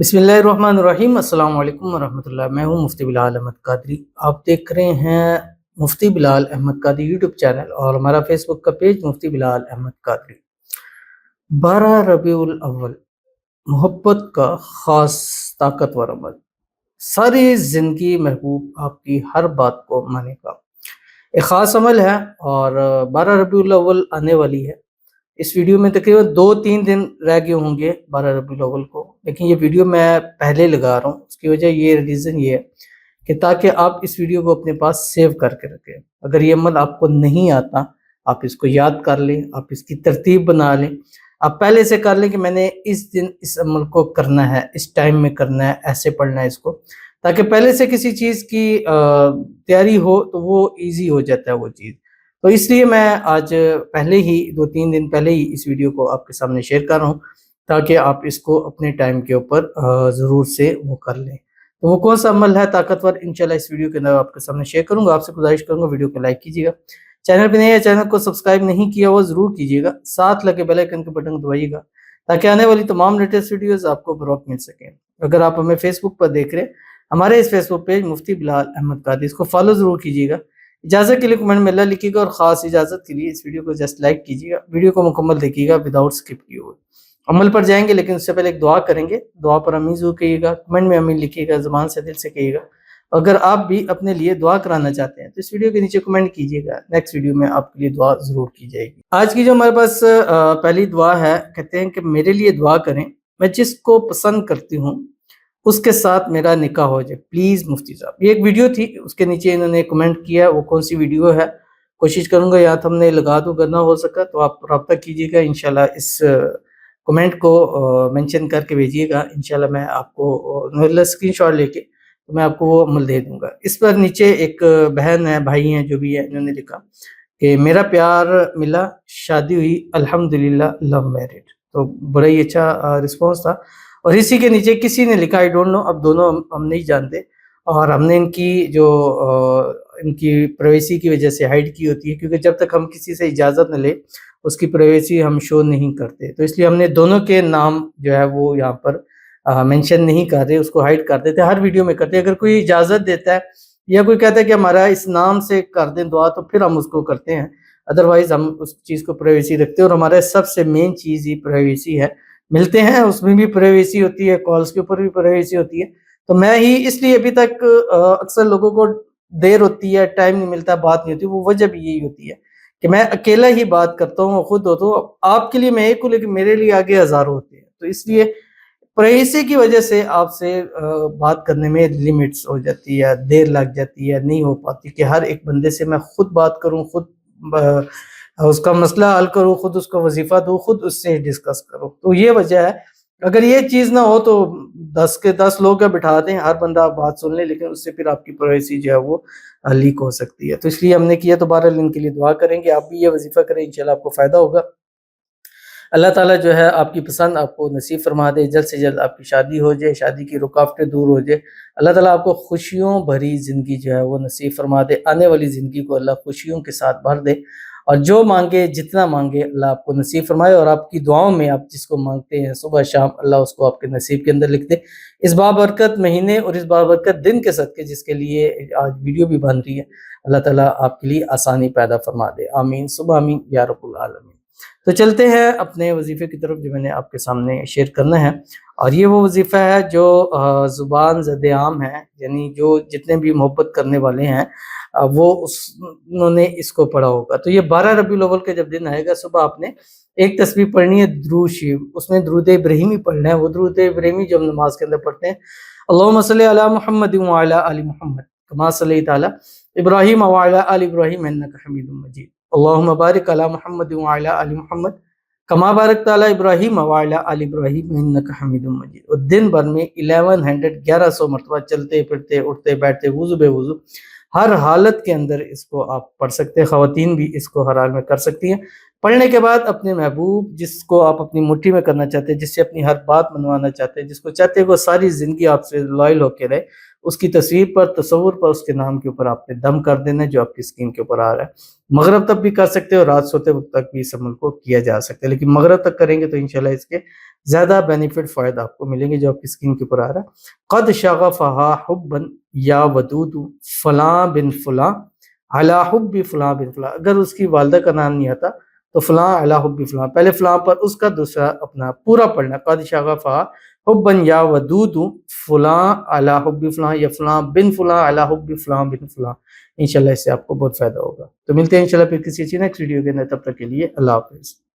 बिस्मिल्लाहिर्रहमानिर्रहीम। अस्सलाम वालेकुम वरहमतुल्लाह। मैं हूं मुफ्ती बिलाल अहमद कादरी। आप देख रहे हैं मुफ्ती बिलाल अहमद कादरी यूट्यूब चैनल और हमारा फेसबुक का पेज मुफ्ती बिलाल अहमद कादरी। 12 रबीउल अव्वल मोहब्बत का खास ताकतवर अमल, सारी ज़िंदगी महबूब आपकी हर बात को मानेगा। एक ख़ास अमल है और 12 रबीउल अव्वल आने वाली है। इस वीडियो में तकरीबन 2-3 दिन रह गए होंगे 12 रबीउल अव्वल को, लेकिन ये वीडियो मैं पहले लगा रहा हूँ। उसकी वजह ये रीज़न ये है कि ताकि आप इस वीडियो को अपने पास सेव करके रखें। अगर ये अमल आपको नहीं आता, आप इसको याद कर लें, आप इसकी तरतीब बना लें, आप पहले से कर लें कि मैंने इस दिन इस अमल को करना है, इस टाइम में करना है, ऐसे पढ़ना है इसको, ताकि पहले से किसी चीज़ की तैयारी हो तो वो ईज़ी हो जाता है वो चीज़। तो इसलिए मैं आज पहले ही 2-3 दिन पहले ही इस वीडियो को आपके सामने शेयर कर रहा हूँ, ताकि आप इसको अपने टाइम के ऊपर ज़रूर से वो कर लें। तो वो कौन सा अमल है ताकतवर, इंशाल्लाह इस वीडियो के अंदर आपके सामने शेयर करूँगा। आपसे गुजारिश करूँगा वीडियो को लाइक कीजिएगा, चैनल पे नए हैं चैनल को सब्सक्राइब नहीं किया हुआ ज़रूर कीजिएगा, साथ लगे बेल आइकन के बटन को दबाइएगा ताकि आने वाली तमाम लेटेस्ट वीडियोज़ आपको बर वक्त मिल सकें। अगर आप हमें फेसबुक पर देख रहे हैं, हमारे इस फेसबुक पेज मुफ्ती बिलाल अहमद कादरी, इसको फॉलो ज़रूर कीजिएगा। इजाज़त के लिए कमेंट में अल्लाह लिखिएगा और ख़ास इजाज़त के लिए इस वीडियो को जस्ट लाइक कीजिएगा। वीडियो को मुकम्मल देखिएगा विदाउट स्किप किए हुए। अमल पर जाएंगे लेकिन उससे पहले एक दुआ करेंगे। दुआ पर आमीन ज़रूर कहिएगा, कमेंट में आमीन लिखिएगा, ज़ुबान से दिल से कहिएगा। अगर आप भी अपने लिए दुआ कराना चाहते हैं तो इस वीडियो के नीचे कमेंट कीजिएगा, नेक्स्ट वीडियो में आपके लिए दुआ ज़रूर की जाएगी। आज की जो हमारे पास पहली दुआ है, कहते हैं कि मेरे लिए दुआ करें, मैं जिसको पसंद करती हूँ उसके साथ मेरा निकाह हो जाए प्लीज़ मुफ्ती साहब। ये एक वीडियो थी, उसके नीचे इन्होंने कमेंट किया, वो कौन सी वीडियो है कोशिश करूँगा या तो हमने लगा दूँ, अगर ना हो सका तो आप रब्ता कीजिएगा इंशाल्लाह। इस कमेंट को मेंशन करके भेजिएगा, इंशाल्लाह मैं आपको मतलब स्क्रीनशॉट लेके तो मैं आपको वो अमल दे दूँगा। इस पर नीचे एक बहन है, भाई हैं जो भी है, इन्होंने लिखा कि मेरा प्यार मिला, शादी हुई अल्हम्दुलिल्लाह, लव मैरिड। तो बड़ा ही अच्छा रिस्पॉन्स था। और इसी के नीचे किसी ने लिखा, आई डोंट नो, अब दोनों हम नहीं जानते और हमने इनकी जो इनकी प्राइवेसी की वजह से हाइड की होती है, क्योंकि जब तक हम किसी से इजाज़त न लें उसकी प्राइवेसी हम शो नहीं करते। तो इसलिए हमने दोनों के नाम जो है वो यहाँ पर मेंशन नहीं कर रहे, उसको हाइड कर देते, हर वीडियो में करते हैं। अगर कोई इजाज़त देता है या कोई कहता है कि हमारा इस नाम से कर दें दुआ, तो फिर हम उसको करते हैं, अदरवाइज़ हम उस चीज़ को प्राइवेसी रखते हैं। और हमारा सबसे मेन चीज़ ही प्राइवेसी है। मिलते हैं उसमें भी प्राइवेसी होती है, कॉल्स के ऊपर भी प्राइवेसी होती है। तो मैं ही इसलिए अभी तक अक्सर लोगों को देर होती है, टाइम नहीं मिलता, बात नहीं होती, वो वजह भी यही होती है कि मैं अकेला ही बात करता हूँ, खुद हो तो आपके लिए मैं एक हूँ लेकिन मेरे लिए आगे हज़ारों होते हैं। तो इसलिए प्राइवेसी की वजह से आपसे बात करने में लिमिट्स हो जाती है, देर लग जाती है, नहीं हो पाती कि हर एक बंदे से मैं खुद बात करूँ, खुद उसका मसला हल करूँ, खुद उसको वजीफ़ा दूँ, खुद उससे डिस्कस करूँ। तो ये वजह है। अगर ये चीज़ ना हो तो 10 के 10 लोग क्या बिठा दें, हर बंदा आप बात सुन ले, लेकिन उससे फिर आपकी प्राइवेसी जो है वो लीक हो सकती है। तो इसलिए हमने किया, तो बहरहाल इनके लिए दुआ करेंगे, आप भी ये वजीफ़ा करें, इंशाल्लाह आपको फ़ायदा होगा। अल्लाह ताला जो है आपकी पसंद आपको नसीब फरमा दे, जल्द से जल्द आपकी शादी हो जाए, शादी की रुकावटें दूर हो जाए। अल्लाह ताला आपको खुशियों भरी ज़िंदगी जो है वो नसीब फरमा दे, आने वाली ज़िंदगी को अल्लाह खुशियों के साथ भर दे और जो मांगे जितना मांगे अल्लाह आपको नसीब फरमाए। और आपकी दुआओं में आप जिसको मांगते हैं सुबह शाम, अल्लाह उसको आपके नसीब के अंदर लिख दे। इस बाबरकत महीने और इस बाबरकत दिन के सदके जिसके लिए आज वीडियो भी बन रही है, अल्लाह ताला आपके लिए आसानी पैदा फरमा दे। आमीन सुबह आमीन या रब्बुल आलमीन। तो चलते हैं अपने वजीफ़े की तरफ जो मैंने आपके सामने शेयर करना है। और ये वो वजीफ़ा है जो ज़ुबान ज़द-ए-आम है, यानी जो जितने भी मोहब्बत करने वाले हैं वो उन्होंने इसको पढ़ा होगा। तो ये 12 रबीउल अव्वल का जब दिन आएगा, सुबह आपने एक तस्बीह पढ़नी है दुरूद शरीफ, उसमें दुरूद इब्राहिमी पढ़ना है। वो दुरूद इब्राहिमी जो हम नमाज के अंदर पढ़ते हैं, अल्लाहुम्मा सल्लि अला मुहम्मद व अला आलि मुहम्मद कमा सल्लैता अला इब्राहीम व अला आलि इब्राहीम इन्नका हमीदुम मजीद। अल्लाहुम्मा बारिक अला मुहम्मद व अला आलि मुहम्मद कमा बारकता अला इब्राहीम व अला आलि इब्राहीम इन्नका हमीदुम मजीद। और दिन भर में 1100 मरतबा चलते फिरते उठते बैठते वुज़ू बेवुज़ू हर हालत के अंदर इसको आप पढ़ सकते हैं। ख़वातीन भी इसको हर हाल में कर सकती हैं। پڑھنے کے بعد اپنے محبوب جس کو آپ اپنی مٹھی میں کرنا چاہتے ہیں، جس سے اپنی ہر بات منوانا چاہتے ہیں، جس کو چاہتے ہیں وہ ساری زندگی آپ سے لائل ہو کے رہے، اس کی تصویر پر، تصور پر، اس کے نام کے اوپر آپ نے دم کر دینا جو آپ کی اسکرین کے اوپر آ رہا ہے۔ مغرب تک بھی کر سکتے ہیں اور رات سوتے وقت تک بھی اس عمل کو کیا جا سکتا ہے، لیکن مغرب تک کریں گے تو انشاءاللہ اس کے زیادہ بینیفٹ فائدہ آپ کو ملیں گے جو آپ کی اسکرین کے اوپر آ رہا ہے۔ قد شغفہا حبا یا ودود فلاں بن فلاں علی حب فلاں بن فلاں، اگر اس کی والدہ کا نام نہیں آتا تو فلاں علی حب فلاں، پہلے فلاں پر اس کا دوسرا اپنا پورا پڑھنا، قد شغفہا حبا یا ودود فلاں علی حب فلاں، یا فلاں بن فلاں علی حب فلاں بن فلاں۔ انشاءاللہ اس سے آپ کو بہت فائدہ ہوگا۔ تو ملتے ہیں انشاءاللہ پھر کسی چیز نیکسٹ ویڈیو کے اندر، تب تک کے لیے اللہ حافظ۔